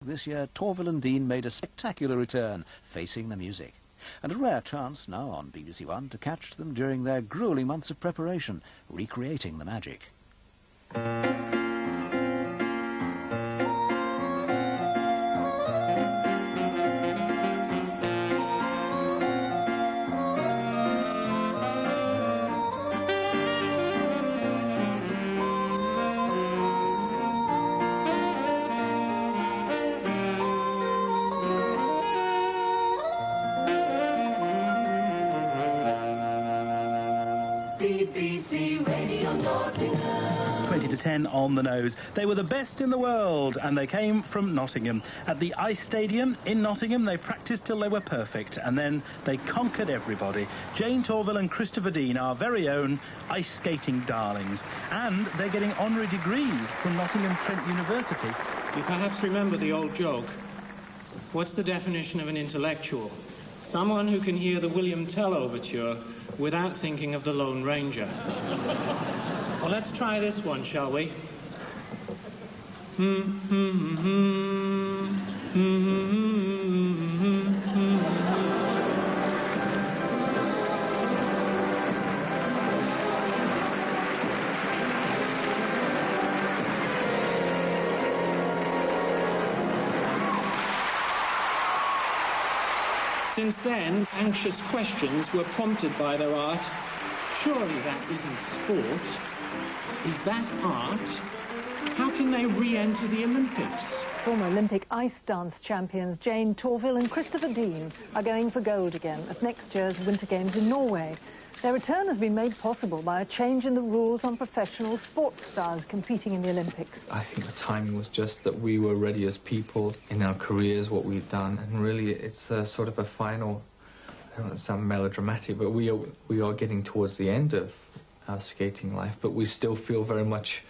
this year, Torvill and Dean made a spectacular return, facing the music. And a rare chance now on BBC One to catch them during their gruelling months of preparation, recreating the magic. BBC Radio Nottingham. 20 to 10 on the nose. They were the best in the world, and they came from Nottingham. At the Ice Stadium in Nottingham, they practiced till they were perfect, and then they conquered everybody. Jane Torvill and Christopher Dean, our very own ice skating darlings. And they're getting honorary degrees from Nottingham Trent University. You perhaps remember the old joke. What's the definition of an intellectual? Someone who can hear the William Tell overture without thinking of the Lone Ranger. Well, let's try this one, shall we? Since then, anxious questions were prompted by their art. Surely that isn't sport. Is that art? How can they re-enter the Olympics? Former Olympic ice dance champions Jane Torvill and Christopher Dean are going for gold again at next year's Winter Games in Norway. Their return has been made possible by a change in the rules on professional sports stars competing in the Olympics. I think the timing was just that we were ready as people in our careers, what we've done, and really it's a sort of a final, I don't want to sound melodramatic, but we are getting towards the end of our skating life, but we still feel very much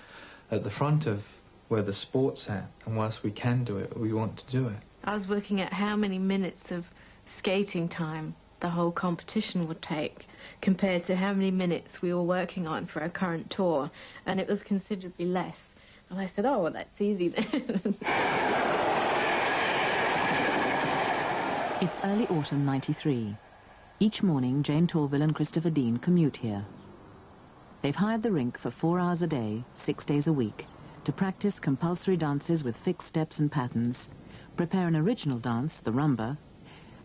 at the front of where the sport's at, and whilst we can do it, we want to do it. I was looking at how many minutes of skating time the whole competition would take compared to how many minutes we were working on for our current tour, and it was considerably less. And I said, oh, well, that's easy then. It's early autumn '93. Each morning, Jane Torvill and Christopher Dean commute here. They've hired the rink for 4 hours a day, 6 days a week, to practice compulsory dances with fixed steps and patterns, prepare an original dance, the rumba,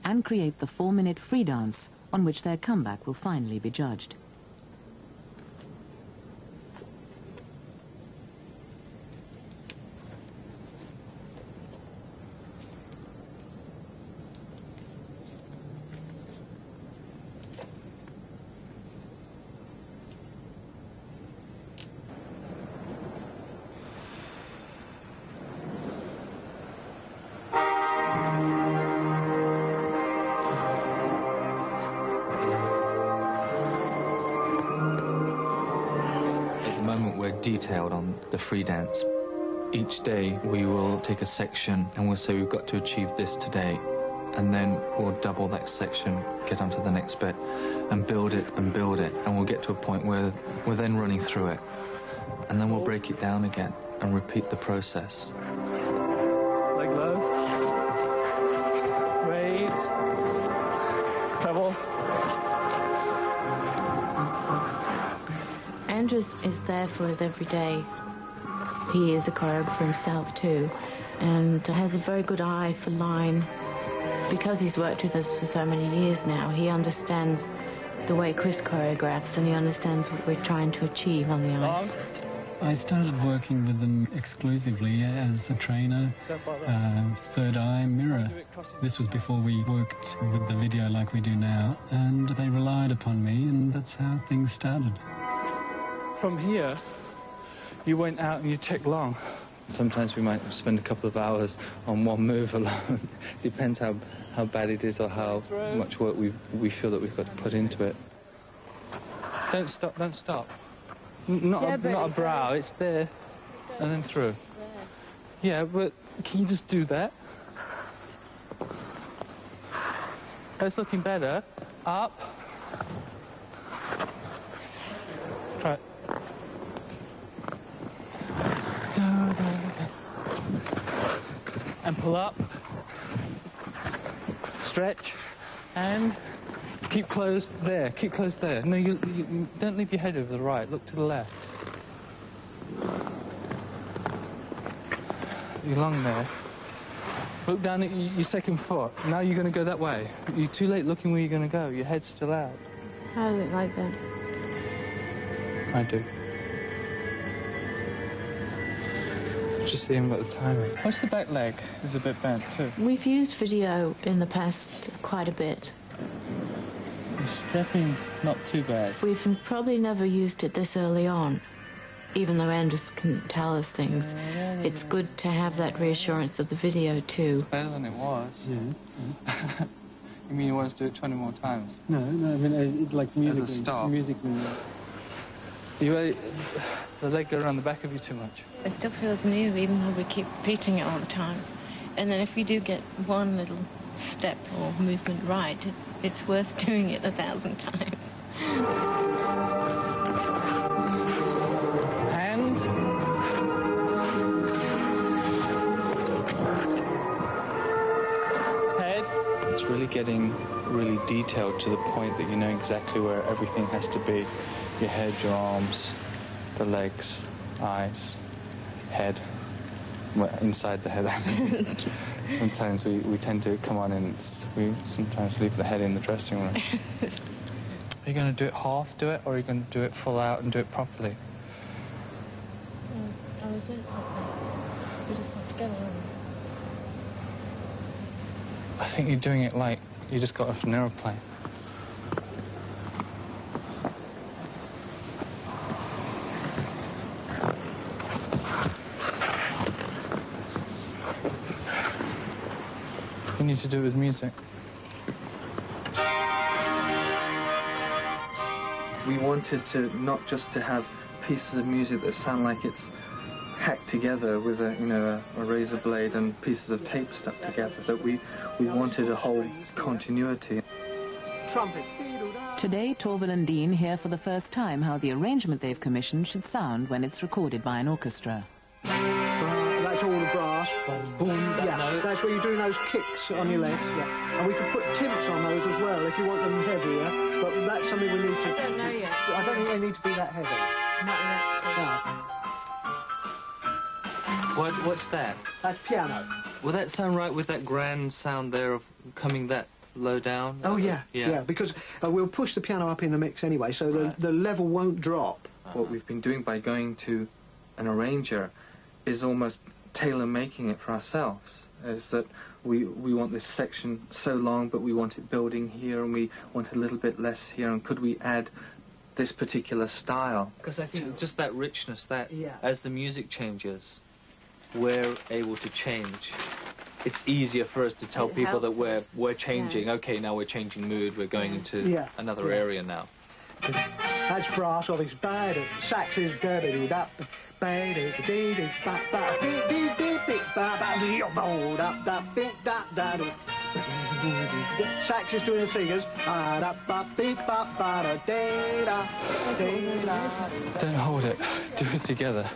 and create the 4-minute free dance on which their comeback will finally be judged. Detailed on the free dance. Each day we will take a section and we'll say we've got to achieve this today, and then we'll double that section, get onto the next bit and build it, and we'll get to a point where we're then running through it, and then we'll break it down again and repeat the process. Leg low. Wait. Treble. Andrew is there for us every day. He is a choreographer himself too, and has a very good eye for line. Because he's worked with us for so many years now, he understands the way Chris choreographs, and he understands what we're trying to achieve on the ice. I started working with them exclusively as a trainer, third eye mirror. This was before we worked with the video like we do now, and they relied upon me, and that's how things started. From here, you went out and you took long. Sometimes we might spend a couple of hours on one move alone. Depends how bad it is or how much work we feel that we've got to put into it. Don't stop, don't stop. Not a brow, it's there and then through. Yeah, but can you just do that? It's looking better. Up. Try it. And Pull up. Stretch. And keep closed there. Keep closed there. No, you don't leave your head over the right. Look to the left. You're long there. Look down at your second foot. Now you're going to go that way. You're too late looking where you're going to go. Your head's still out. I don't like that. I do. Just see him at the timing. What's the back leg? Is a bit bent too. We've used video in the past quite a bit. The stepping, not too bad. We've probably never used it this early on, even though Andrews can tell us things. It's good to have that reassurance of the video too. It's better than it was. Yeah. You mean you want us to do it 20 more times? No, I mean, like musically. As a start. Musically. The leg go around the back of you too much. It still feels new, even though we keep repeating it all the time. And then if we do get one little step or movement right, it's worth doing it 1,000 times. Hand. Head. It's really getting really detailed to the point that you know exactly where everything has to be. Your head, your arms, the legs, eyes, head. Well, inside the head, I mean. Sometimes we tend to come on and we sometimes leave the head in the dressing room. Are you going to do it half, or are you going to do it full out and do it properly? I was doing it like that. We're just not together, aren't we? I think you're doing it like you just got off an aeroplane. You need to do it with music. We wanted to not just to have pieces of music that sound like it's hacked together with a razor blade and pieces of tape stuck together. That we wanted a whole continuity. Trumpet. Today, Torvill and Dean hear for the first time how the arrangement they've commissioned should sound when it's recorded by an orchestra. That's all the brass. Boom, that note. That's where you're doing those kicks on your legs. Yeah. And we can put tips on those as well if you want them heavier. But that's something we need to... I don't know yet. I don't think they need to be that heavy. Not yet. No. What's that? That's piano. Will that sound right with that grand sound there of coming that low down? Oh, yeah. Because we'll push the piano up in the mix anyway, so the level won't drop. What we've been doing by going to an arranger is almost tailor-making it for ourselves. Is that we want this section so long, but we want it building here, and we want a little bit less here, and could we add this particular style? Because I think just that richness, that as the music changes, we're able to change. It's easier for us to tell people that we're changing. Okay, now we're changing mood. We're going into another area now. That's brass, or it's bad. Sax is da-da-dee-da, ba-da-dee-dee-dee, ba-ba-dee-dee-dee-ba-ba-dee-da-da-da-da-da. Sax is doing the figures. Don't hold it. Do it together.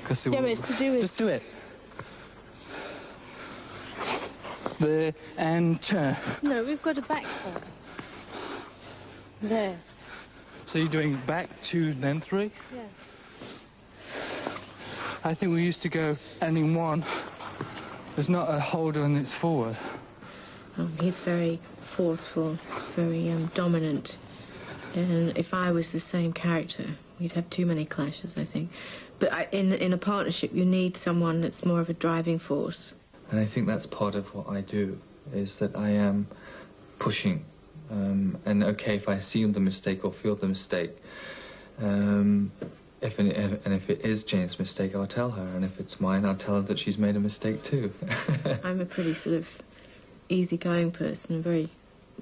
It's to do it. Just do it. There and turn. No, we've got a back foot. There. So you're doing back 2, then 3? Yeah. I think we used to go and in 1. There's not a holder and it's forward. He's very forceful, very dominant. And if I was the same character, we'd have too many clashes, I think. But in a partnership, you need someone that's more of a driving force. And I think that's part of what I do, is that I am pushing. And okay, if I see the mistake or feel the mistake, if it is Jane's mistake, I'll tell her. And if it's mine, I'll tell her that she's made a mistake too. I'm a pretty sort of easygoing person, very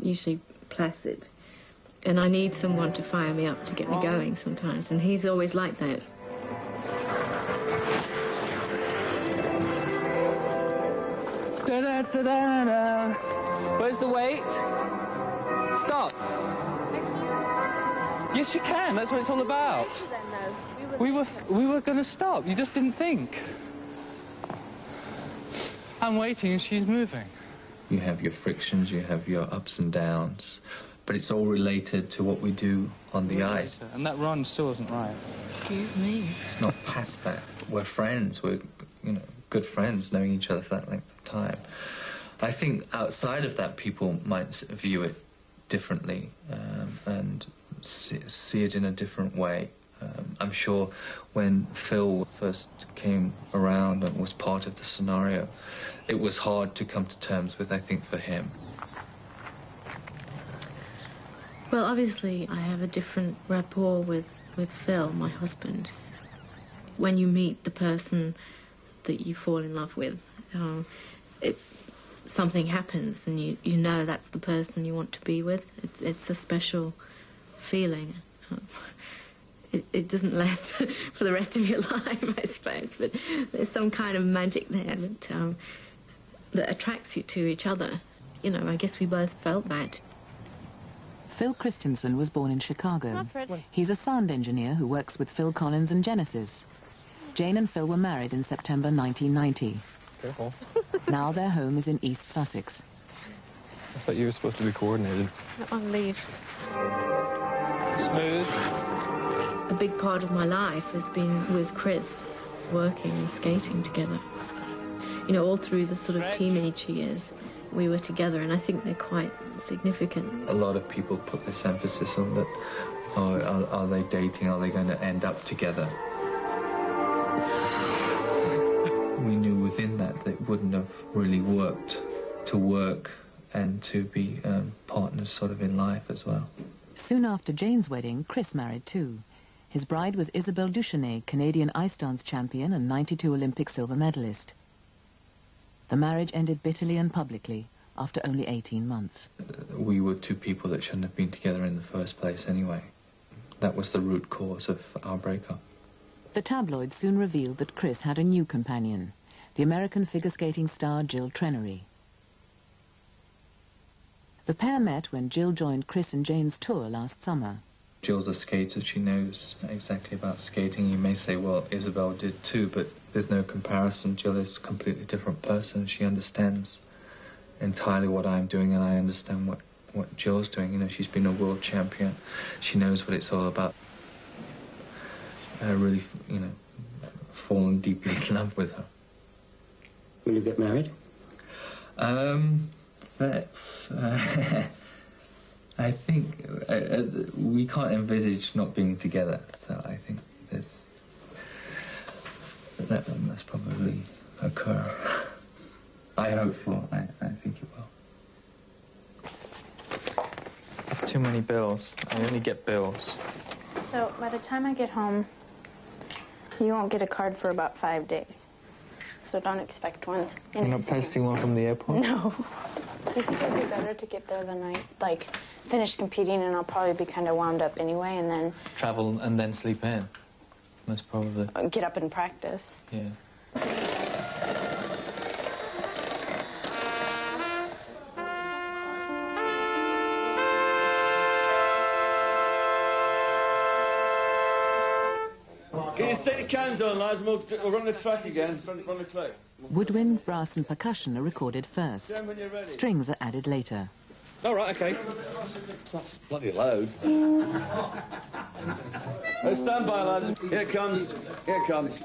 usually placid. And I need someone to fire me up to get me going sometimes. And he's always like that. Da-da-da-da-da. Where's the weight? Stop. Yes, you can. That's what it's all about. We were going to stop. You just didn't think. I'm waiting and she's moving. You have your frictions, you have your ups and downs, but it's all related to what we do on the ice. And that run still isn't right. Excuse me. It's not past that. We're friends. We're, you know, good friends, knowing each other for that length of time. I think outside of that, people might view it differently and see it in a different way. I'm sure when Phil first came around and was part of the scenario, it was hard to come to terms with, I think, for him. Well, obviously, I have a different rapport with Phil, my husband. When you meet the person that you fall in love with, something happens and you know that's the person you want to be with. It's a special feeling. It doesn't last for the rest of your life, I suppose, but there's some kind of magic there that attracts you to each other. You know, I guess we both felt that. Phil Christensen was born in Chicago. He's a sound engineer who works with Phil Collins and Genesis. Jane and Phil were married in September 1990. Careful. Now their home is in East Sussex. I thought you were supposed to be coordinated. That one leaves. Smooth. A big part of my life has been with Chris, working and skating together. You know, all through the sort of teenage years, we were together, and I think they're quite significant. A lot of people put this emphasis on that, are they dating, are they going to end up together? We knew within that it wouldn't have really worked to work and to be partners sort of in life as well. Soon after Jane's wedding, Chris married too. His bride was Isabelle Duchesnay, Canadian ice dance champion and '92 Olympic silver medalist. The marriage ended bitterly and publicly after only 18 months. We were two people that shouldn't have been together in the first place anyway. That was the root cause of our breakup. The tabloids soon revealed that Chris had a new companion, the American figure skating star Jill Trenery. The pair met when Jill joined Chris and Jane's tour last summer. Jill's a skater, she knows exactly about skating. You may say, well, Isabelle did too, but there's no comparison. Jill is a completely different person. She understands entirely what I'm doing, and I understand what Jill's doing. You know, she's been a world champion. She knows what it's all about. I really, you know, fallen deeply in love with her. Will you get married? I think we can't envisage not being together, so I think that must probably occur. I hope so. I think it will. I have too many bills. I only get bills. So by the time I get home, you won't get a card for about 5 days. So don't expect one. You're not posting one from the airport? No. I think it'd be better to get there the night, like, finish competing, and I'll probably be kind of wound up anyway, and then... Travel and then sleep in, most probably. Get up and practice. Yeah. Can you stick the cans on, lads? We'll run the track again. Run the track. Woodwind, brass and percussion are recorded first. Strings are added later. All right, OK. That's bloody loud. Stand by, lads. Here it comes. Here it comes.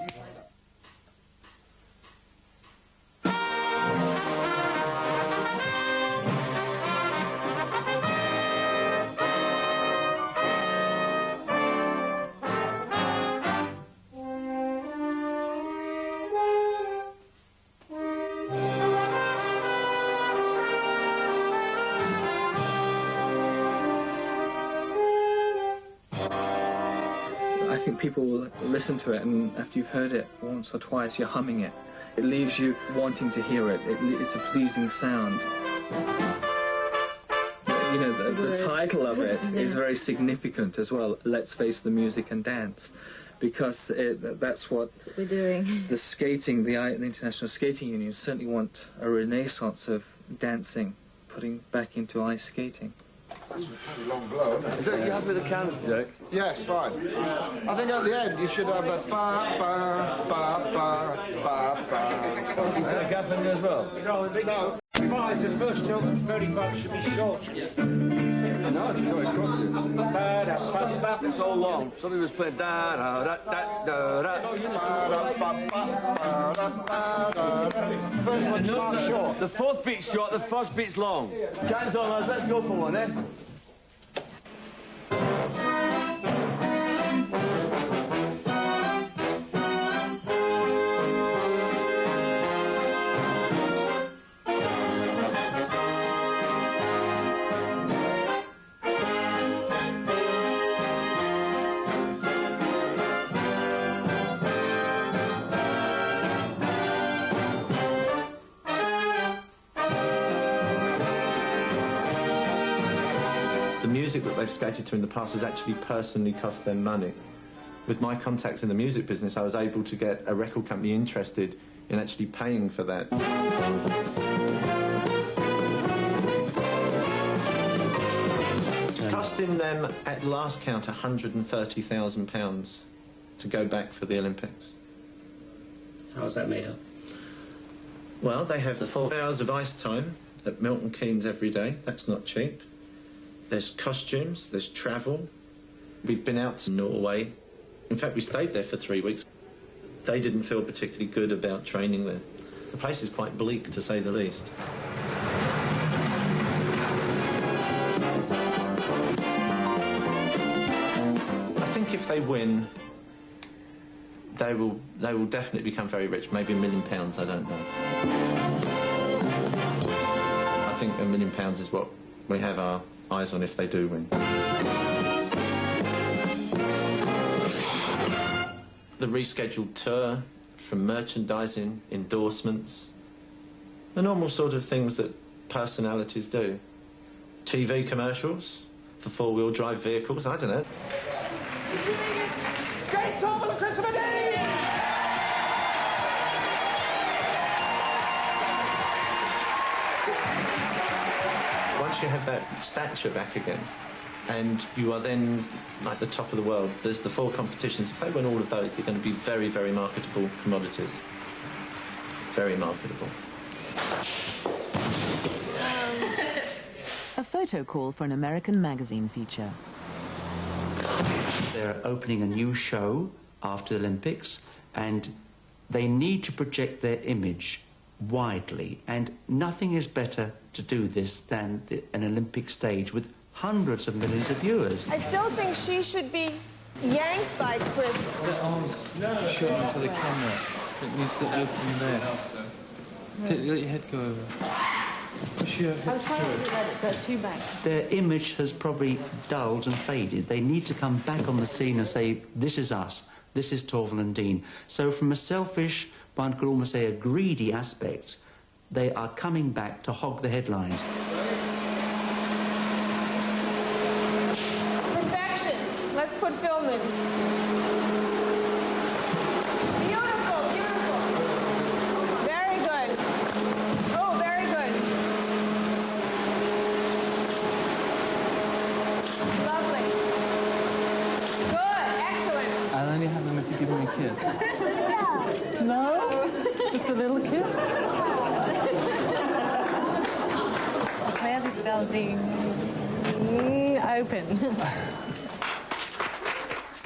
I think people will listen to it, and after you've heard it once or twice, you're humming it. It leaves you wanting to hear it. It's a pleasing sound. You know, the title of it is very significant as well. Let's Face the Music and Dance, because that's what we're doing. The skating, the International Skating Union certainly want a renaissance of dancing, putting back into ice skating. That's a pretty long blow, isn't it? Is that you happy with the cans, Dick? Yes, fine. I think at the end you should have a ba. Is there a gap in there as well? No. Five, the first note of 35 should be short. No, it's going across it. It's so long. Somebody was playing da da da da da. First one's far short. The fourth beat's short, the first beat's long. Cans on, lads, let's go for one, eh? The music that they've skated to in the past has actually personally cost them money. With my contacts in the music business, I was able to get a record company interested in actually paying for that. It's costing them, at last count, £130,000 to go back for the Olympics. How's that made up? Well, they have the 4 hours of ice time at Milton Keynes every day. That's not cheap. There's costumes, there's travel. We've been out to Norway. In fact, we stayed there for 3 weeks. They didn't feel particularly good about training there. The place is quite bleak, to say the least. I think if they win, they will definitely become very rich. Maybe £1 million, I don't know. I think £1 million is what we have our eyes on if they do win. The rescheduled tour, from merchandising, endorsements, the normal sort of things that personalities do. TV commercials for four-wheel drive vehicles, I don't know. Jane Torvill and Christopher Dean! Once you have that stature back again, and you are then like the top of the world, there's the 4 competitions. If they win all of those, they're going to be very, very marketable commodities. Very marketable. A photo call for an American magazine feature. They're opening a new show after the Olympics, and they need to project their image widely, and nothing is better to do this than an Olympic stage with hundreds of millions of viewers. I still think she should be yanked by Chris. The arms shown into the camera. It needs to open there. Let your head go over. Push your hips I'm trying to let it go too back. Their image has probably dulled and faded. They need to come back on the scene and say, this is us, this is Torvill and Dean. So from a selfish, one could almost say a greedy aspect, they are coming back to hog the headlines. Perfection. Let's put film in. Beautiful, beautiful. Very good. Oh, very good. Lovely. Good, excellent. I'll only have them if you give me a kiss. No? Just a little kiss? Where is Veldine? Open.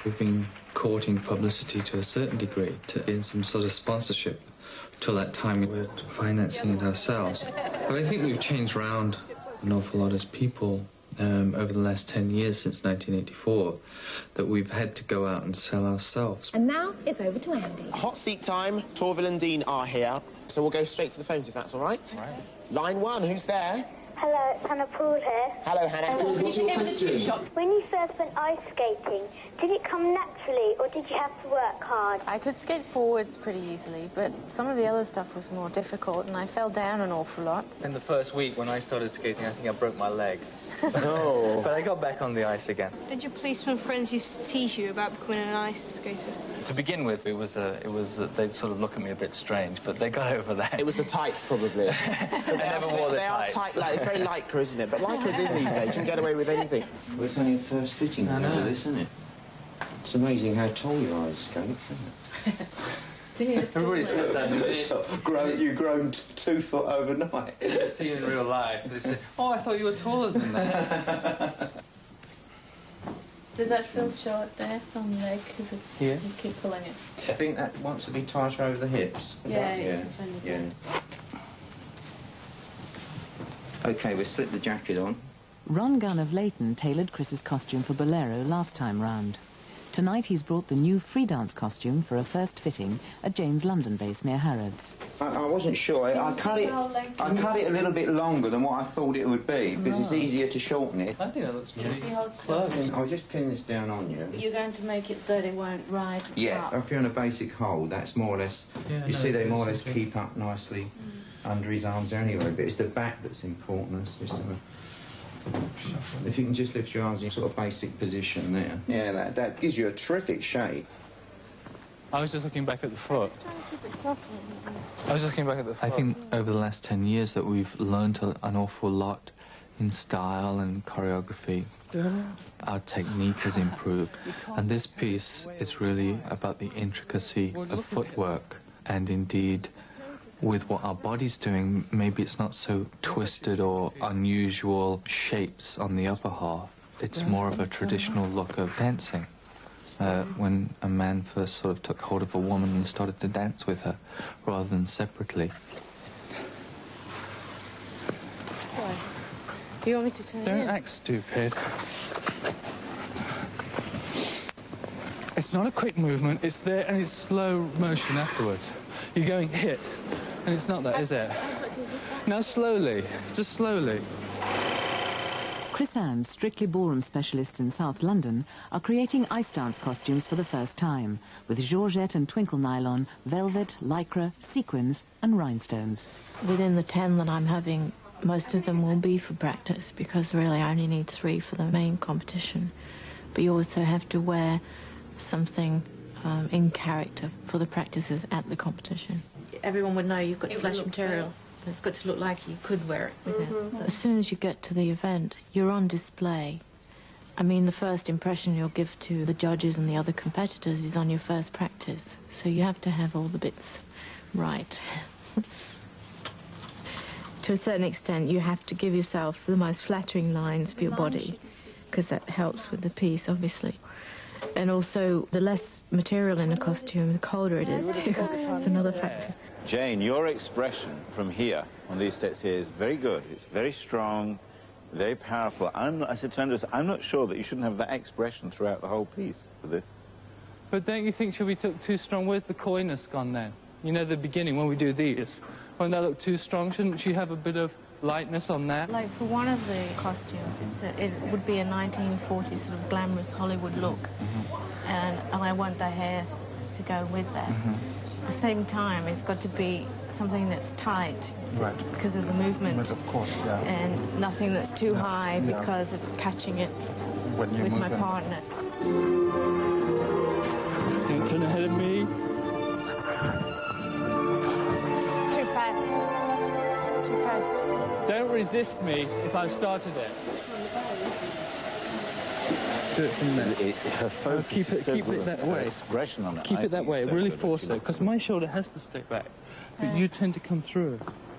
We've been courting publicity to a certain degree, to in some sort of sponsorship. Till that time, we were financing it ourselves. But I think we've changed around an awful lot as people over the last 10 years since 1984, that we've had to go out and sell ourselves. And now it's over to Andy. Hot seat time. Torvill and Dean are here, so we'll go straight to the phones if that's all right. Right. Line 1, who's there? Hello, it's Hannah Poole here. Hello, Hannah. What's your question? When you first went ice skating, did it come naturally or did you have to work hard? I could skate forwards pretty easily, but some of the other stuff was more difficult, and I fell down an awful lot. In the first week when I started skating, I think I broke my leg. No. But I got back on the ice again. Did your policeman friends used to tease you about becoming an ice skater? To begin with, they'd sort of look at me a bit strange, but they got over that. It was the tights, probably. I never wore the tights. They are tight, like, very lycra, isn't it? But lycra's in these days. You can get away with anything. Well, it's only a first fitting I know. of this, isn't it? It's amazing how tall you are in skates, isn't it? Everybody says that. You've grown 2 foot overnight. See you in real life. They say, oh, I thought you were taller than that. Does that feel short there on the leg? Because Yeah. you keep pulling it. I think that wants to be tighter over the hips. Yeah, it's just when you yeah. OK, we'll slip the jacket on. Ron Gunn of Leighton tailored Chris's costume for Bolero last time round. Tonight he's brought the new free dance costume for a first fitting at Jane's London base near Harrods. I wasn't sure. I cut it a little bit longer than what I thought it would be, because it's easier to shorten it. I think that looks pretty close. I'll just pin this down on you. You're going to make it that it won't ride Yeah, up. if you're on a basic hold, that's more or less... you see they more or less keep up nicely under his arms anyway, but it's the back that's important. That's just if you can just lift your arms in sort of basic position there. Yeah, that gives you a terrific shape. I was just looking back at the foot. I was just looking back at the foot. I think over the last 10 years that we've learned an awful lot in style and choreography. Our technique has improved. And this piece is really about the intricacy of footwork. And indeed, with what our body's doing, maybe it's not so twisted or unusual shapes on the upper half. It's more of a traditional look of dancing. When a man first sort of took hold of a woman and started to dance with her, rather than separately. Why? Do you want me to turn it in? Don't act stupid. It's not a quick movement, it's there and it's slow motion afterwards. You're going hit, and it's not that, is it? Now slowly, just slowly. Chris Ann's Strictly Ballroom specialists in South London are creating ice dance costumes for the first time, with georgette and twinkle nylon, velvet, lycra, sequins and rhinestones. Within the 10 that I'm having, most of them will be for practice, because really I only need 3 for the main competition. But you also have to wear something in character for the practices at the competition. Everyone would know you've got flesh material. It's got to look like you could wear it with it. As soon as you get to the event, you're on display. I mean, the first impression you'll give to the judges and the other competitors is on your first practice. So you have to have all the bits right. To a certain extent, you have to give yourself the most flattering lines for your body, because that helps with the piece, obviously. And also, the less material in a costume, the colder it is, too. It's another factor. Jane, your expression from here, on these steps here, is very good. It's very strong, very powerful. I said to Andrews, I'm not sure that you shouldn't have that expression throughout the whole piece for this. But don't you think we took too strong? Where's the coyness gone then? You know, the beginning, when we do these. Won't that look too strong? Shouldn't she have a bit of lightness on that? Like, for one of the costumes, it would be a 1940s sort of glamorous Hollywood look. And I want the hair to go with that. At the same time, it's got to be something that's tight, because of the movement. But of course, yeah. And nothing that's too high because of catching it with my partner. Don't turn ahead of me. Too fast. Too fast. Don't resist me if I've started it. Do it from there. Her focus keep it that way. Expression on it. Keep it that way. Really force it, because my shoulder has to stay back. But you tend to come through.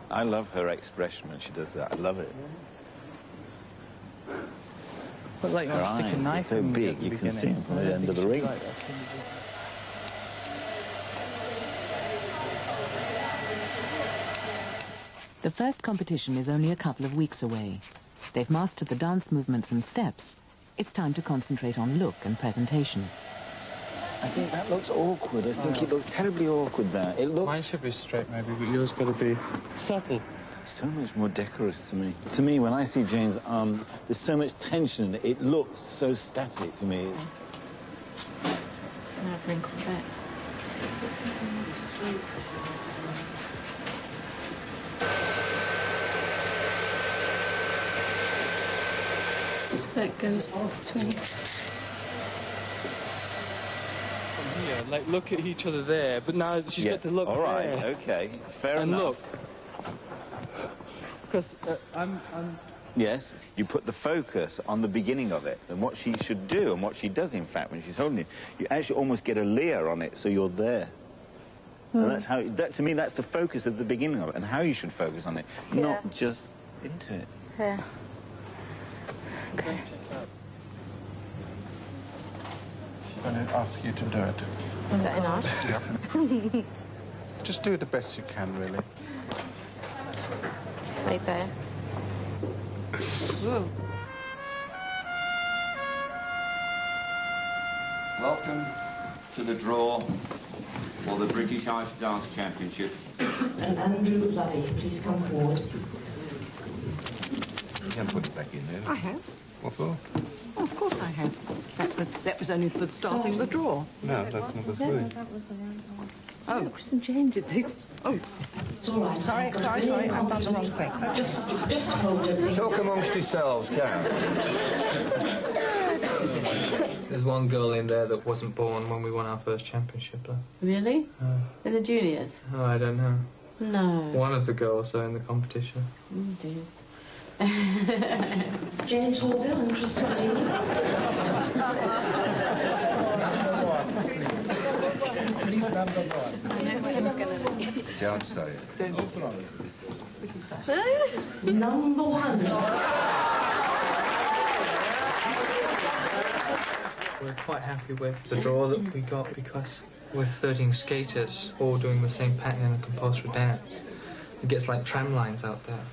I love her expression when she does that. I love it. But like, her eyes stick a knife are so big, you can see them from the end of the ring. The first competition is only a couple of weeks away. They've mastered the dance movements and steps. It's time to concentrate on look and presentation. I think that looks awkward. I think it looks terribly awkward there. It looks... Mine should be straight, maybe, but yours got to be subtle. So much more decorous to me. To me, when I see Jane's arm, there's so much tension in it. It looks so static to me. Now I've wrinkled back. So that goes between. From here, like, look at each other there, but now she's got to look all right, there. okay, fair and enough. Look. Because I'm... Yes, you put the focus on the beginning of it and what she should do and what she does, in fact, when she's holding it. You actually almost get a leer on it, so you're there. And that's how, to me, that's the focus at the beginning of it and how you should focus on it, not just into it. Yeah. Okay. I'm going to ask you to do it. Is that enough? Yeah. Just do it the best you can, really. Right there. Ooh. Welcome to the draw for the British Ice Dance Championship. And Andrew Lovey, please come forward. You can put it back in there. I have. What for? Oh, of course I have. That was only for starting the draw. No, that's number 3. That was the wrong one. Oh, Chris and Jane did they? Oh. Sorry, I've done the wrong thing. Just hold it. Talk amongst yourselves, Karen. There's one girl in there that wasn't born when we won our first championship, though. Really? In the juniors? Oh, I don't know. No. One of the girls, though, in the competition. Oh, dear. Jane Torvill and Christopher Dean. Please, number 1. Don't say it. Number 1. We're quite happy with the draw that we got because with 13 skaters all doing the same pattern in a compulsory dance, it gets like tram lines out there.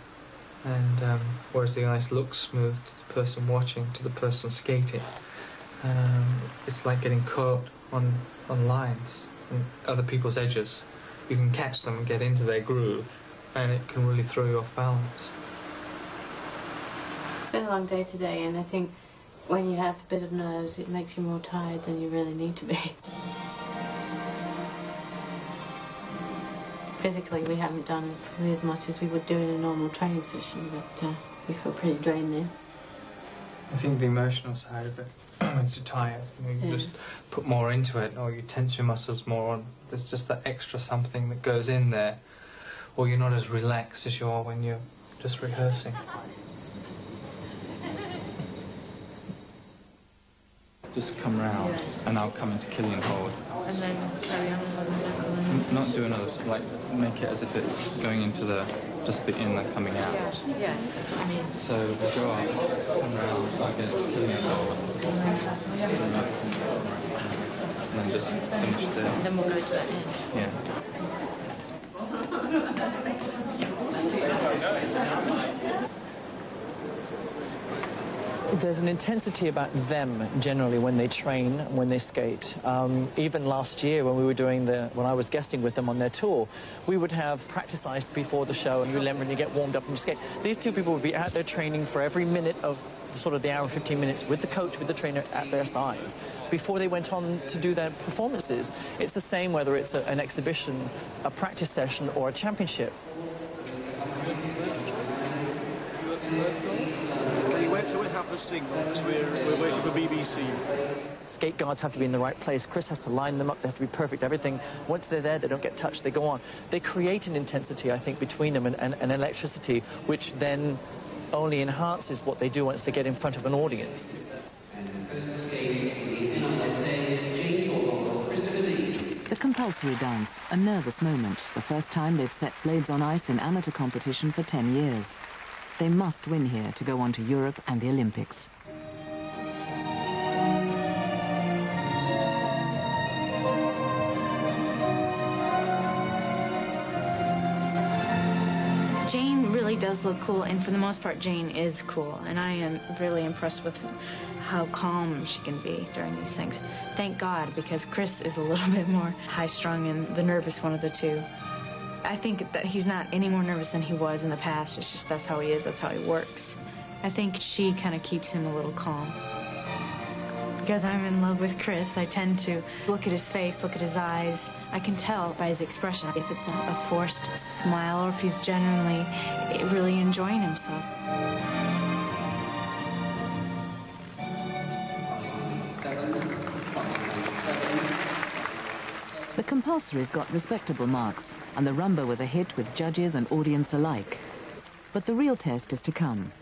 And whereas the ice looks smooth to the person watching, to the person skating, it's like getting caught on lines and other people's edges. You can catch them and get into their groove, and it can really throw you off balance. It's been a long day today, and I think when you have a bit of nerves, it makes you more tired than you really need to be. Physically, we haven't done as much as we would do in a normal training session, but we feel pretty drained there. I think the emotional side of it makes you tired. You just put more into it, or you tense your muscles more on. There's just that extra something that goes in there, or you're not as relaxed as you are when you're just rehearsing. Just come round, and I'll come into killing hold. And then carry on another circle. Not do another, like, make it as if it's going into just the inner coming out. Yeah, that's what I mean. So we'll go up, come round, I'll get killing hold. And then just finish there. Then we'll go to that end. Yeah. There's an intensity about them generally when they train, when they skate. Even last year when we were when I was guesting with them on their tour, we would have practice ice before the show, and you remember when you get warmed up and you skate. These two people would be out there training for every minute of sort of the hour and 15 minutes with the coach, with the trainer at their side before they went on to do their performances. It's the same whether it's an exhibition, a practice session, or a championship. So we have the signal because we're waiting for BBC. Skate guards have to be in the right place. Chris has to line them up. They have to be perfect. Everything. Once they're there, they don't get touched. They go on. They create an intensity, I think, between them and an electricity, which then only enhances what they do once they get in front of an audience. The compulsory dance, a nervous moment. The first time they've set blades on ice in amateur competition for 10 years. They must win here to go on to Europe and the Olympics. Jane really does look cool, and for the most part, Jane is cool, and I am really impressed with how calm she can be during these things. Thank God, because Chris is a little bit more high-strung and the nervous one of the two. I think that he's not any more nervous than he was in the past. It's just that's how he is, that's how he works. I think she kind of keeps him a little calm. Because I'm in love with Chris, I tend to look at his face, look at his eyes. I can tell by his expression if it's a forced smile or if he's genuinely really enjoying himself. The compulsory's got respectable marks, and the rumba was a hit with judges and audience alike. But the real test is to come.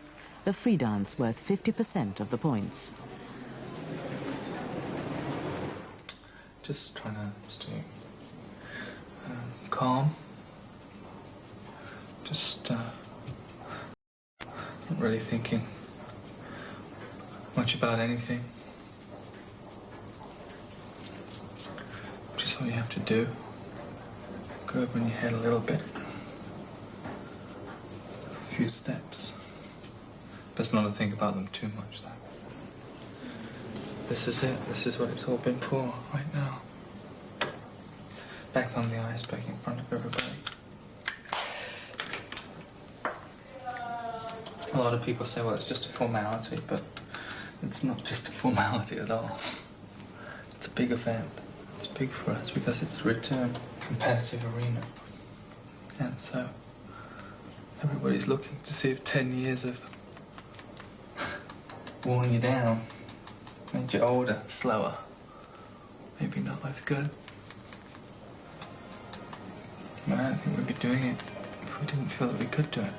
The free dance worth 50% of the points. Just trying to stay calm. Just not really thinking much about anything. Just all you have to do. Go open your head a little bit. A few steps. Best not to think about them too much, though. This is it. This is what it's all been for right now. Back on the ice, back in front of everybody. A lot of people say, well, it's just a formality, but it's not just a formality at all. It's a big event. It's big for us because it's the return competitive arena. And so everybody's looking to see if 10 years have worn you down, made you older, slower, maybe not as good. But I don't think we'd be doing it if we didn't feel that we could do it.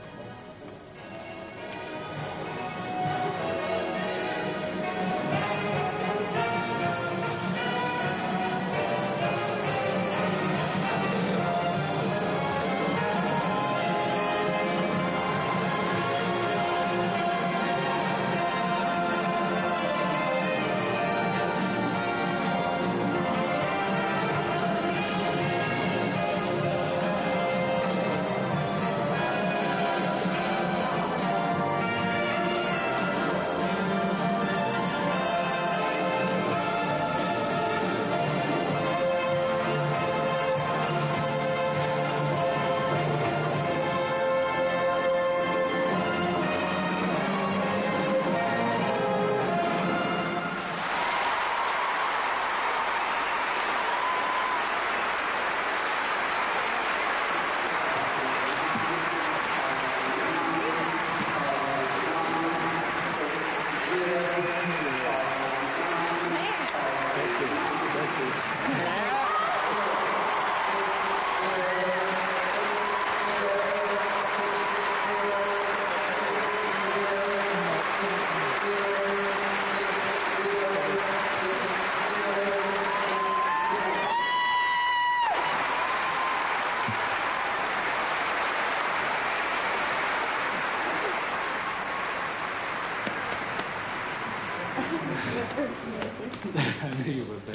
I knew you would be.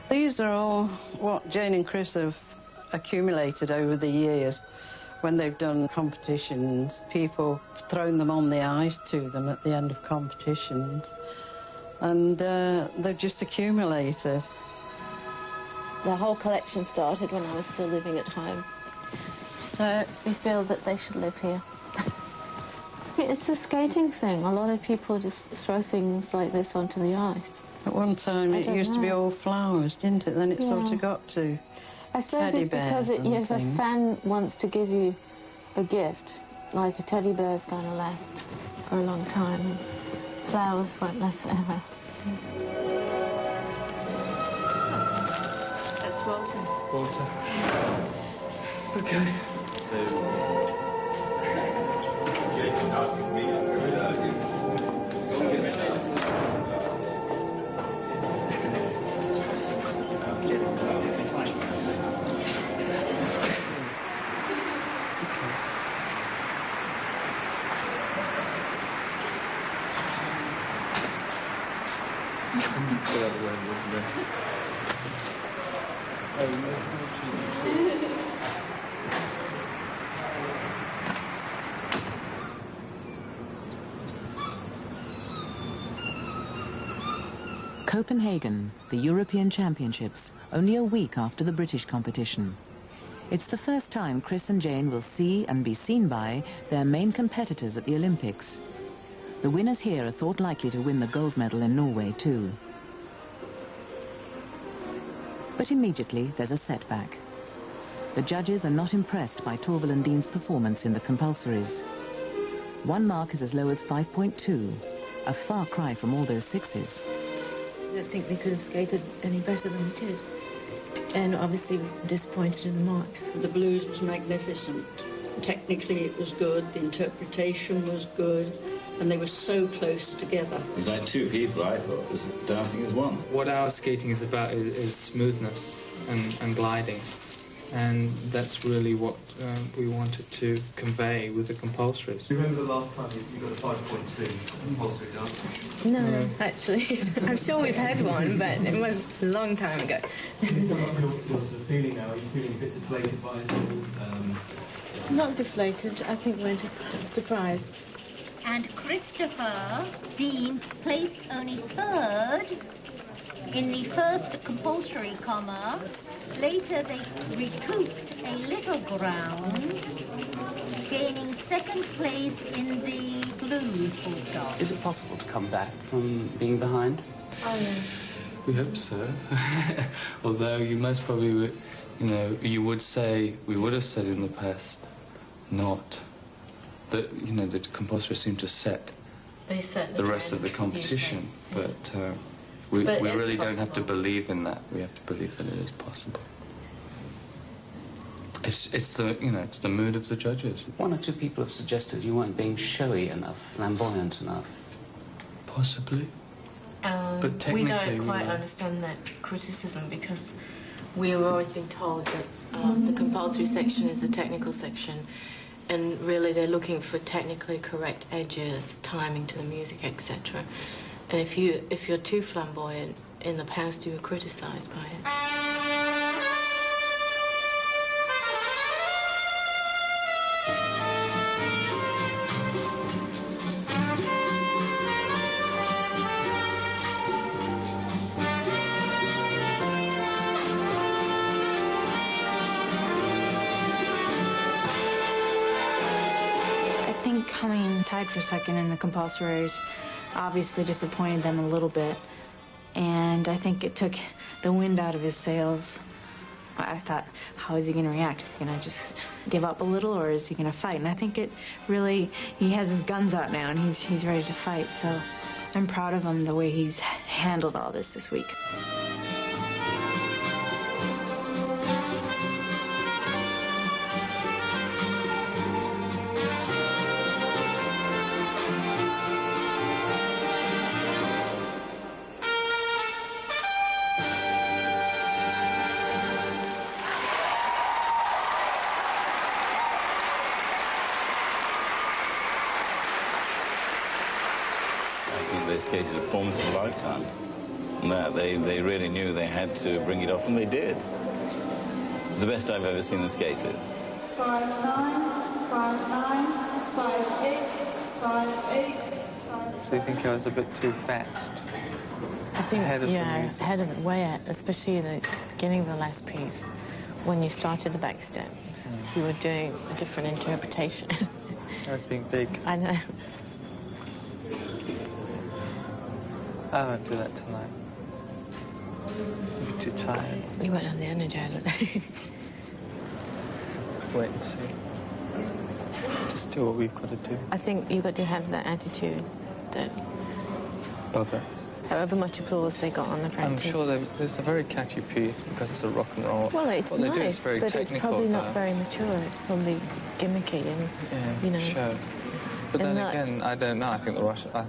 These are all what Jane and Chris have accumulated over the years when they've done competitions. People have thrown them on the ice to them at the end of competitions, and they've just accumulated. The whole collection started when I was still living at home, so we feel that they should live here. It's a skating thing. A lot of people just throw things like this onto the ice. At one time it used to be all flowers, didn't it? Then it sort of got to I suppose teddy it's bears because and if a things. fan wants to give you a gift, like a teddy bear is going to last for a long time, and flowers won't last forever. That's Walter. Walter. Okay. Copenhagen, the European Championships, only a week after the British competition. It's the first time Chris and Jane will see and be seen by their main competitors at the Olympics. The winners here are thought likely to win the gold medal in Norway too. But immediately there's a setback. The judges are not impressed by Torvill and Dean's performance in the compulsories. One mark is as low as 5.2, a far cry from all those sixes. I don't think they could have skated any better than they did. And obviously disappointed in the marks. The blues was magnificent. Technically it was good, the interpretation was good, and they were so close together. It's like two people, I thought, was dancing as one. What our skating is about is smoothness and gliding. And that's really what we wanted to convey with the compulsories. Do you remember the last time you got a 5.2 compulsory dance? No, actually. I'm sure we've had one, but it was a long time ago. What's the feeling now? Are you feeling a bit deflated by it all? Not deflated, I think we're surprised. And Christopher Dean placed only third in the first compulsory comma. Later they recouped a little ground, gaining second place in the blues full stop. Is it possible to come back from being behind? Oh, no. We hope so. Although you most probably would, you would say, we would have said in the past, not that, the compulsory seemed to set the rest of the competition, but we really don't have to believe in that. We have to believe that it is possible. It's the mood of the judges. One or two people have suggested you weren't being showy enough, flamboyant enough. Possibly. But We technically don't quite understand that criticism because we were always being told that the compulsory section is the technical section, and really they're looking for technically correct edges, timing to the music, etc. And if you're too flamboyant, in the past you were criticised by it. I think coming tied for second in the compulsories obviously disappointed them a little bit, and I think it took the wind out of his sails. I thought, how is he going to react? Is he going to just give up a little, or is he going to fight? And I think it really, he has his guns out now, and he's ready to fight. So I'm proud of him, the way he's handled all this week. They skated a performance of a lifetime. That they really knew they had to bring it off, and they did. It's the best I've ever seen them skated. 5-9, 5-9, 5-8, 5-8. So you think I was a bit too fast? I think, ahead of it, way out, especially at the beginning of the last piece. When you started the back step, you were doing a different interpretation. I was being big. I know. I won't do that tonight. I'll be too tired. You won't have the energy, I don't think. Wait and see. Just do what we've got to do. I think you've got to have that attitude that Bother. however much applause they got on the practice. I'm sure there's a very catchy piece because it's a rock and roll. Well, it's what nice, they do is very but technical. it's probably not very mature. It's probably gimmicky and, show. But then again, I don't know. I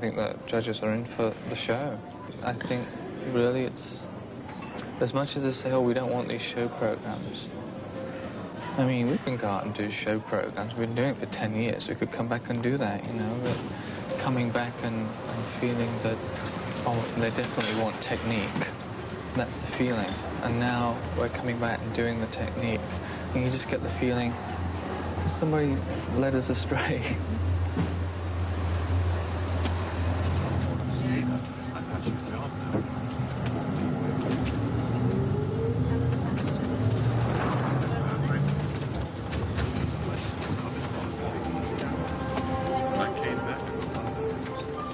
think the judges are in for the show. I think really it's as much as they say, oh, we don't want these show programs. I mean, we can go out and do show programs. We've been doing it for 10 years. We could come back and do that, But coming back and feeling that, oh, they definitely want technique. That's the feeling. And now we're coming back and doing the technique. And you just get the feeling somebody led us astray.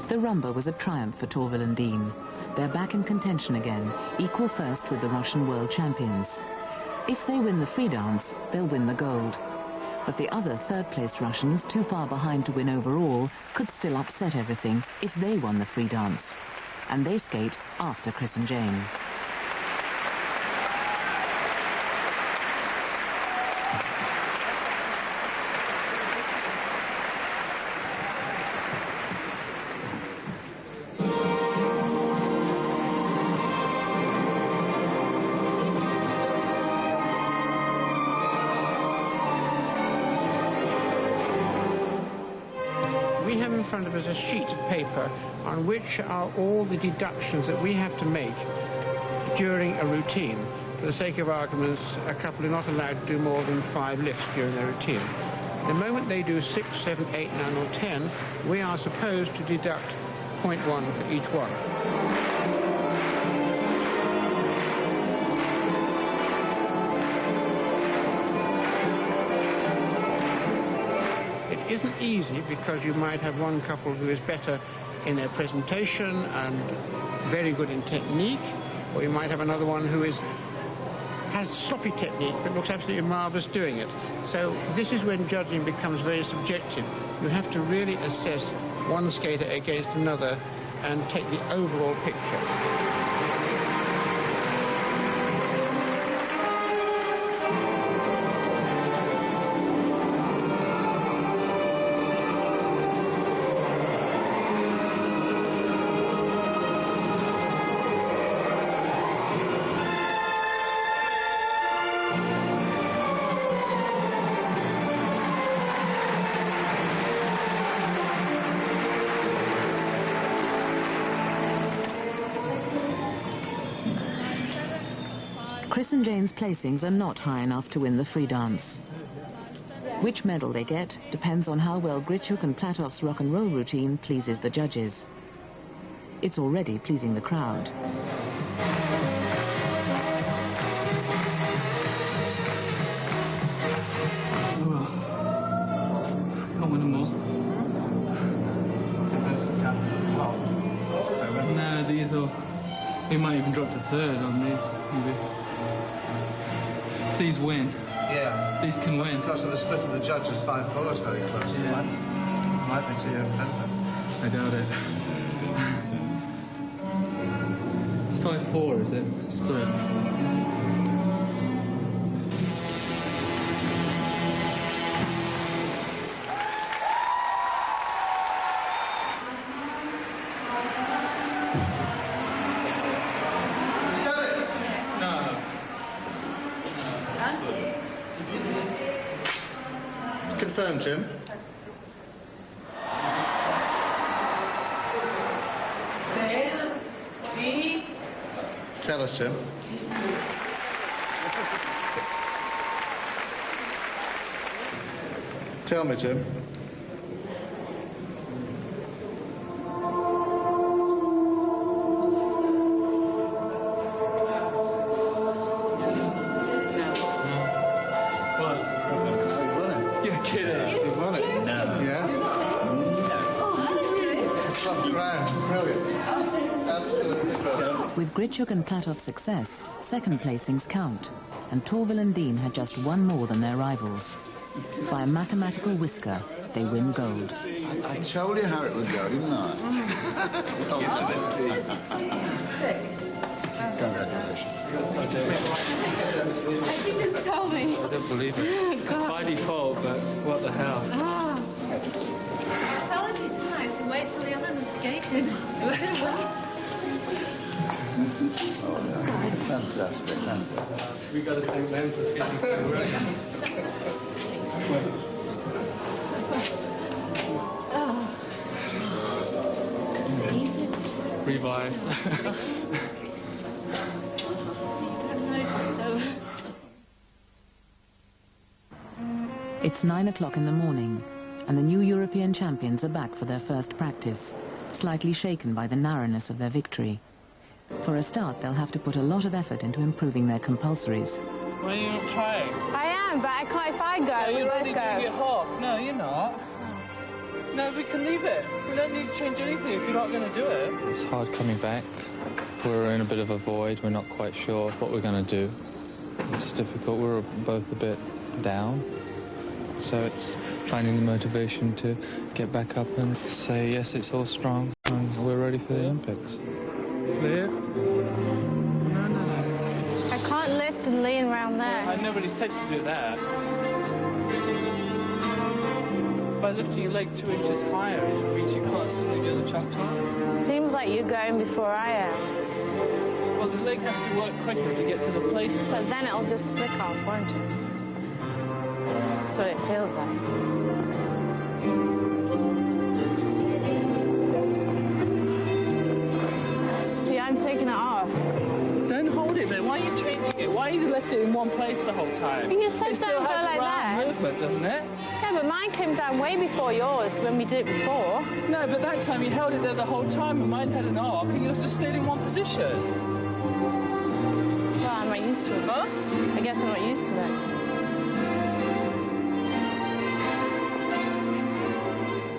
The rumba was a triumph for Torvill and Dean. They're back in contention again, equal first with the Russian world champions. If they win the free dance, they'll win the gold. But the other third-place Russians, too far behind to win overall, could still upset everything if they won the free dance. And they skate after Chris and Jane. We have in front of us a sheet of paper on which are all the deductions that we have to make during a routine. For the sake of arguments, a couple are not allowed to do more than 5 lifts during their routine. The moment they do 6, 7, 8, 9 or 10, we are supposed to deduct 0.1 for each one. It isn't easy because you might have one couple who is better in their presentation and very good in technique, or you might have another one who has sloppy technique but looks absolutely marvellous doing it. So this is when judging becomes very subjective. You have to really assess one skater against another and take the overall picture. Chris and Jane's placings are not high enough to win the free dance. Which medal they get depends on how well Grichuk and Platov's rock and roll routine pleases the judges. It's already pleasing the crowd. Can't win them all. No, these are... We might even drop to third on these. Maybe. These win. Yeah. These can win. Because of the split of the judges, 5-4 is very close. Yeah. Might be to your benefit. I doubt it. It's 5-4, is it? Split. Confirmed, Jim. Tell us, Jim. Tell me, Jim. With Grichuk and Platov's success, second placings count, and Torvill and Dean had just one more than their rivals. By a mathematical whisker, they win gold. I told you how it would go, didn't I? You just told me. I don't believe it. By default, but what the hell? I told you, didn't I? To wait till the others skated. Fantastic, fantastic. We got to thank them for skating so well. Revise. It's 9 o'clock in the morning, and the new European champions are back for their first practice, slightly shaken by the narrowness of their victory. For a start, they'll have to put a lot of effort into improving their compulsories. Why are you not trying? I am, but I can't if I go. No, we you're both only go. doing your half. No, you're not. No, we can leave it. We don't need to change anything if you're not going to do it. It's hard coming back. We're in a bit of a void. We're not quite sure what we're going to do. It's difficult. We're both a bit down. So it's finding the motivation to get back up and say, yes, it's all strong and we're ready for the Olympics. Lift. I can't lift and lean around there. I nobody said to do that. By lifting your leg 2 inches higher, it means you can't suddenly do the chapter. Seems like you're going before I am. Well, the leg has to work quicker to get to the place. But then it'll just flick off, won't it? That's what it feels like. See, I'm taking it off. Don't hold it then. Why are you changing it? Why you left it in one place the whole time? You said it still don't go has like a round that. movement, doesn't it? Yeah, but mine came down way before yours when we did it before. No, but that time you held it there the whole time and mine had an arc and yours just stayed in one position. Well, I'm not used to it. Huh? I guess I'm not used to it.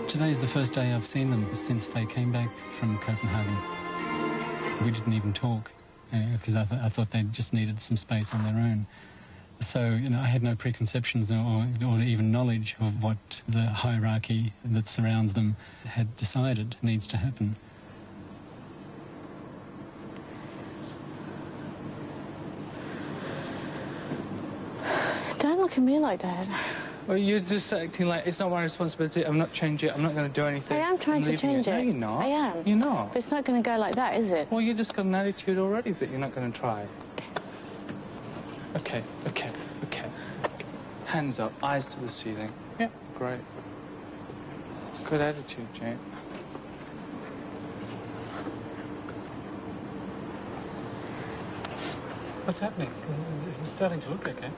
Today's the first day I've seen them since they came back from Copenhagen. We didn't even talk because I thought they just needed some space on their own. So, I had no preconceptions or even knowledge of what the hierarchy that surrounds them had decided needs to happen. Don't look at me like that. Well, you're just acting like it's not my responsibility. I'm not changing it. I'm not going to do anything. I am trying to change it. No, you're not. I am. You're not. But it's not going to go like that, is it? Well, you just got an attitude already that you're not going to try. Okay. Hands up, eyes to the ceiling. Yeah, great. Good attitude, Jane. What's happening? It's starting to look okay.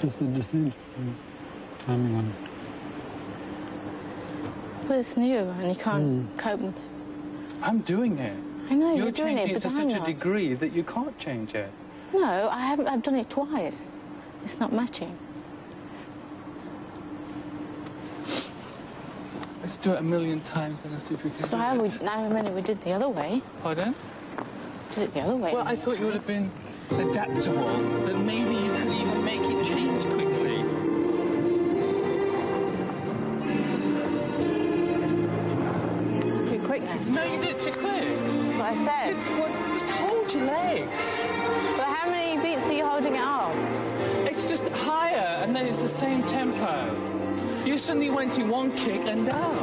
Just the descent. Timing on it. Well, it's new and you can't cope with it. I'm doing it. I know, You're doing it, changing but to I'm such not. a degree that you can't change it. No, I haven't. I've done it twice. It's not matching. Let's do it 1,000,000 times and see if we can So do how it. we did the other way. Pardon? Did it the other way. Well, I thought you would have been adaptable, that maybe you could even make it change quickly. It's too quick now. No, you did it too quick. That's what I said. Just hold your leg. But how many beats are you holding it off? It's just higher, and then it's the same tempo. You suddenly went in one kick and down.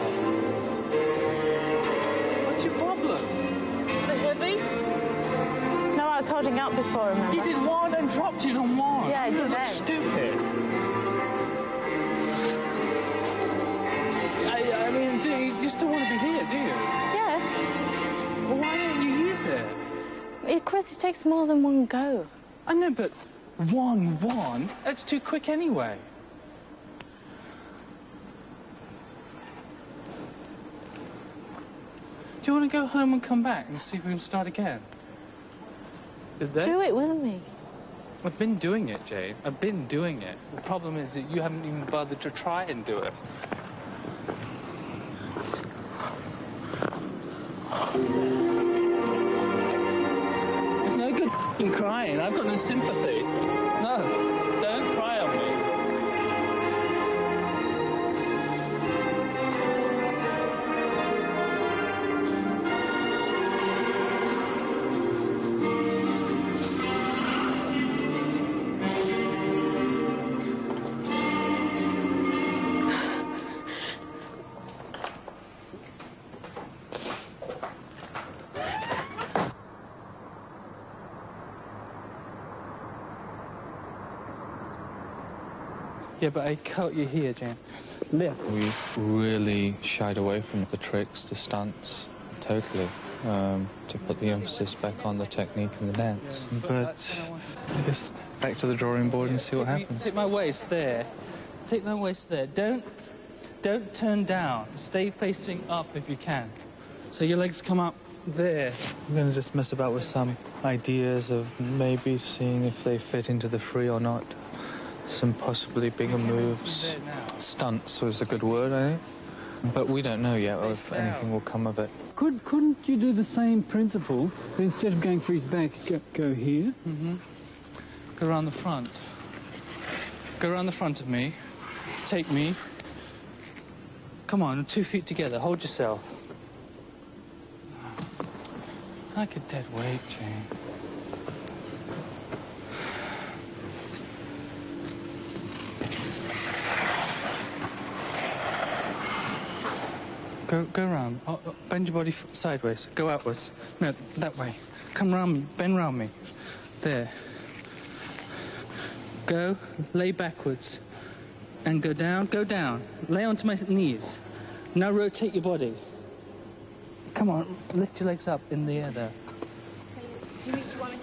What's your problem? Is it heavy? No, I was holding up before, remember? You did one and dropped it on one. Yeah, I did You look then. stupid. I mean, you just don't want to be here, do you? Yeah. Well, why don't you use it? Chris, it takes more than one go. I know, but one, that's too quick anyway. Do you want to go home and come back and see if we can start again? Do it with me. I've been doing it, Jane. I've been doing it. The problem is that you haven't even bothered to try and do it. There's no good f***ing crying. I've got no sympathy. No, don't cry on me. Yeah, but I caught you here, Jan. Lift. We really shied away from the tricks, the stunts, totally, to put the emphasis back on the technique and the dance. But just back to the drawing board and see what happens. Take my waist there. Take my waist there. Don't turn down. Stay facing up if you can. So your legs come up there. I'm going to just mess about with some ideas of maybe seeing if they fit into the free or not. Some possibly bigger moves. Stunts was a good word, I think. But we don't know yet if anything will come of it. Couldn't you do the same principle, but instead of going for his back, go here? Go around the front. Go around the front of me. Take me. Come on, 2 feet together. Hold yourself. Like a dead weight, Jane. Go around. Bend your body sideways. Go outwards. No, that way. Come round. Bend round me. There. Go. Lay backwards. And go down. Go down. Lay onto my knees. Now rotate your body. Come on. Lift your legs up in the air there. Do you want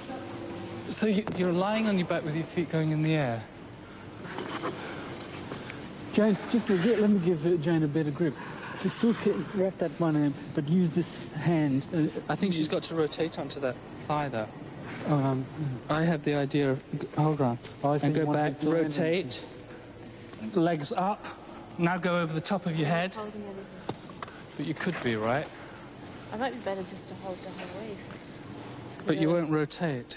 to... So you're lying on your back with your feet going in the air. Jane, let me give Jane a better grip. Just still wrap that one hand, but use this hand. I think she's got to rotate onto that thigh there. I have the idea of... Hold on. And go back. Rotate. Legs up. Now go over the top of your head. But you could be, right? I might be better just to hold the whole waist. But you won't rotate.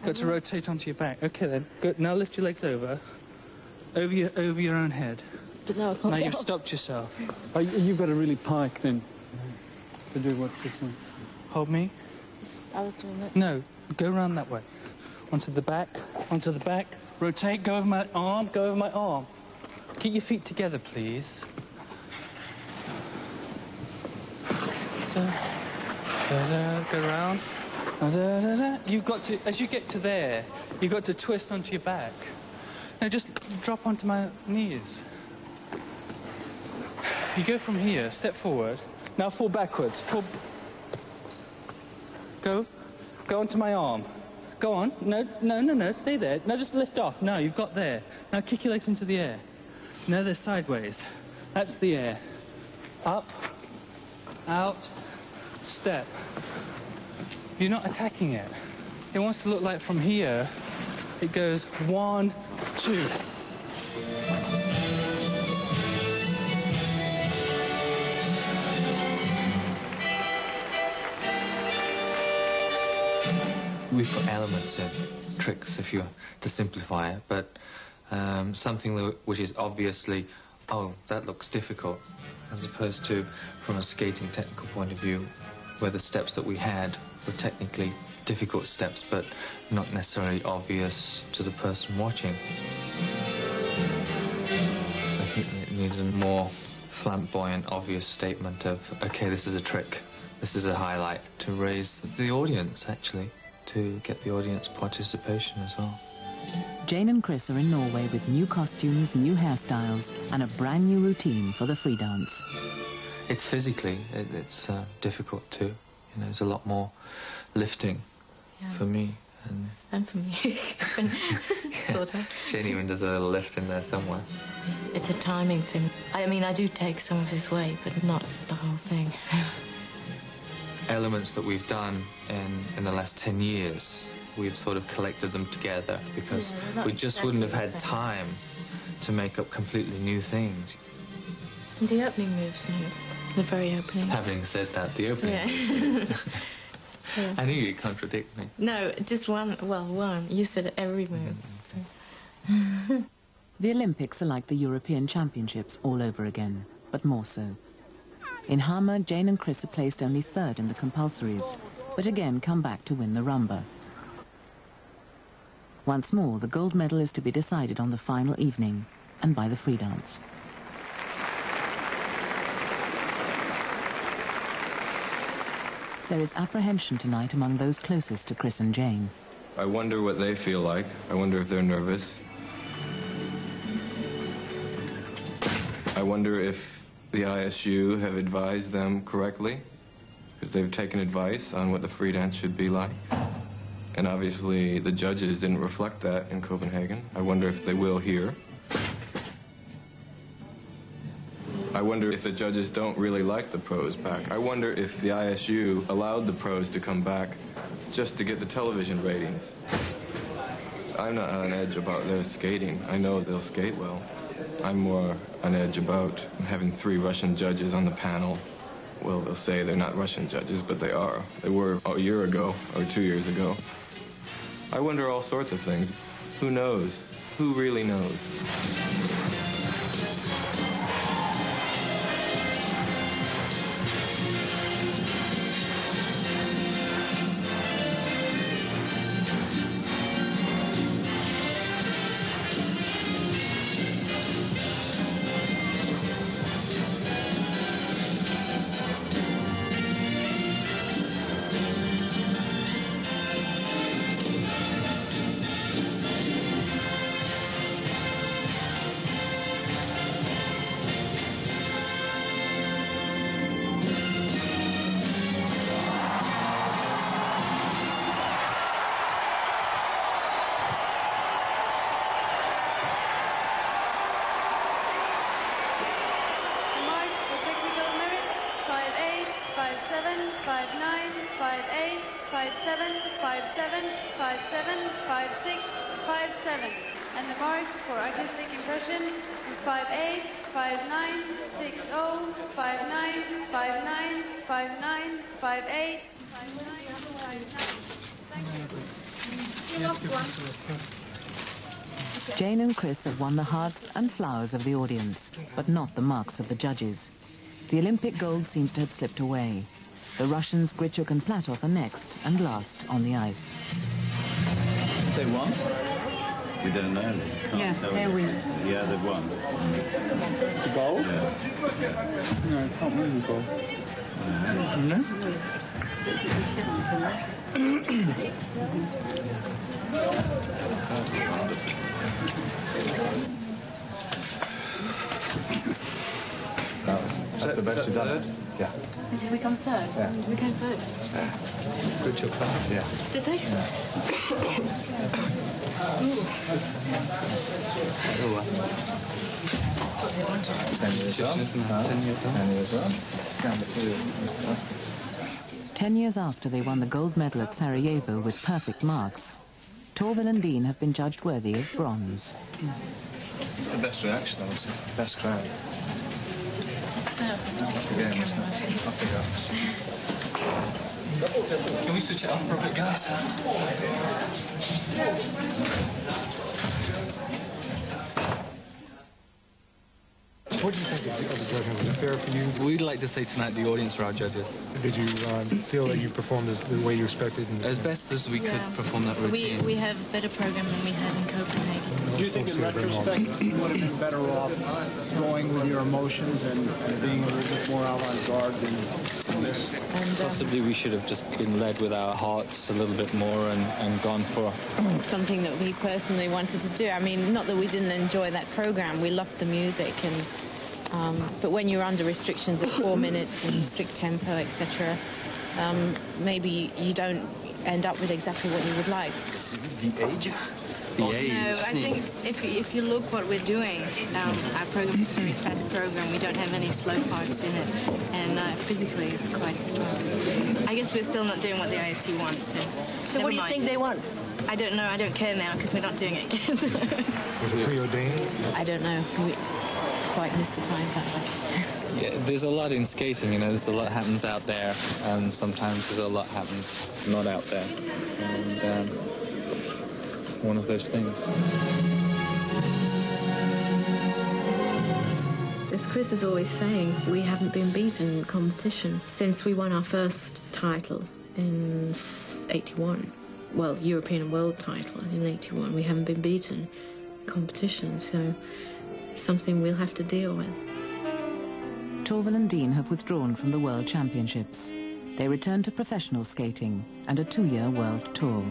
Got to rotate onto your back. Okay then. Good. Now lift your legs over your own head. But no, I can't. Now you've stopped yourself. Oh, you've got to really pike then to do what this one. Hold me. I was doing that. No, go around that way. Onto the back. Onto the back. Rotate. Go over my arm. Go over my arm. Keep your feet together, please. Go around. You've got to, as you get to there, you've got to twist onto your back. Now just drop onto my knees. You go from here, step forward. Now fall backwards. Go onto my arm. Go on. No, stay there. Now just lift off. No, you've got there. Now kick your legs into the air. No, they're sideways. That's the air. Up, out, step. You're not attacking it. It wants to look like from here, it goes 1, 2. We put elements in, tricks if you're to simplify it, but something which is obviously, oh, that looks difficult, as opposed to, from a skating technical point of view, where the steps that we had were technically difficult steps, but not necessarily obvious to the person watching. I think it needed a more flamboyant, obvious statement of, okay, this is a trick, this is a highlight, to raise the audience, actually, to get the audience participation as well. Jane and Chris are in Norway with new costumes, new hairstyles, and a brand new routine for the free dance. It's physically, it's difficult too. You know, there's a lot more lifting for me. And for me. Sort of. Jane even does a little lift in there somewhere. It's a timing thing. I mean, I do take some of his weight, but not the whole thing. Elements that we've done in the last 10 years, we've sort of collected them together because we just wouldn't have had time to make up completely new things. And the opening moves me. The very opening. Having said that, the opening. Yeah. Yeah. I knew you'd contradict me. No, just one. Well, one. You said every move. The Olympics are like the European Championships all over again, but more so. In Hammer, Jane and Chris are placed only third in the compulsories, but again come back to win the rumba. Once more, the gold medal is to be decided on the final evening, and by the free dance. There is apprehension tonight among those closest to Chris and Jane. I wonder what they feel like. I wonder if they're nervous. I wonder if the ISU have advised them correctly, because they've taken advice on what the free dance should be like. And obviously the judges didn't reflect that in Copenhagen. I wonder if they will here. I wonder if the judges don't really like the pros back. I wonder if the ISU allowed the pros to come back just to get the television ratings. I'm not on edge about their skating. I know they'll skate well. I'm more on edge about having 3 Russian judges on the panel. Well, they'll say they're not Russian judges, but they are. They were a year ago or 2 years ago. I wonder all sorts of things. Who knows? Who really knows? And the marks for artistic impression 5'8", 5'9", 6'0", 5'9", 5'9", 5'9", 5'8", 5'9". Jane and Chris have won the hearts and flowers of the audience, but not the marks of the judges. The Olympic gold seems to have slipped away. The Russians Grichuk and Platov are next and last on the ice. They won? We don't know. Can't tell they you. win. Yeah, they've won. The goal? Yeah. No, I can't remember the goal. No? That's the best you've done. Yeah. And did we come third? Yeah. We came third. Good job. Yeah. Did they? Ten years after they won the gold medal at Sarajevo with perfect marks, Torvill and Dean have been judged worthy of bronze. It's the best reaction, I would say. Best crowd. That's the game, isn't it? Up it goes. Can we switch it on for a bit, guys? What did you think of the judgment? Was it fair for you? We'd like to say tonight the audience were our judges. Did you feel that you performed the way you expected? As best as we could perform that routine. We have a better program than we had in Copenhagen. Do you think in retrospect you would have been better off going with your emotions and being a little bit more avant-garde than this? Possibly we should have just been led with our hearts a little bit more and gone for something that we personally wanted to do. I mean, not that we didn't enjoy that program. We loved the music, and but when you're under restrictions of 4 minutes and strict tempo, etc., maybe you don't end up with exactly what you would like. The age? The age. No, I think if you look what we're doing, our program is a very fast program. We don't have any slow parts in it, and physically it's quite strong. I guess we're still not doing what the ISU wants. So what do you think they want? I don't know. I don't care now because we're not doing it again. Was it preordained? I don't know. We're quite mystified that way. Yeah, there's a lot in skating, you know, there's a lot happens out there, and sometimes there's a lot happens not out there. And one of those things. As Chris is always saying, we haven't been beaten in competition since we won our first title in '81. Well, European and world title in '81. We haven't been beaten in competition, so it's something we'll have to deal with. Torvill and Dean have withdrawn from the World Championships. They return to professional skating and a 2-year world tour.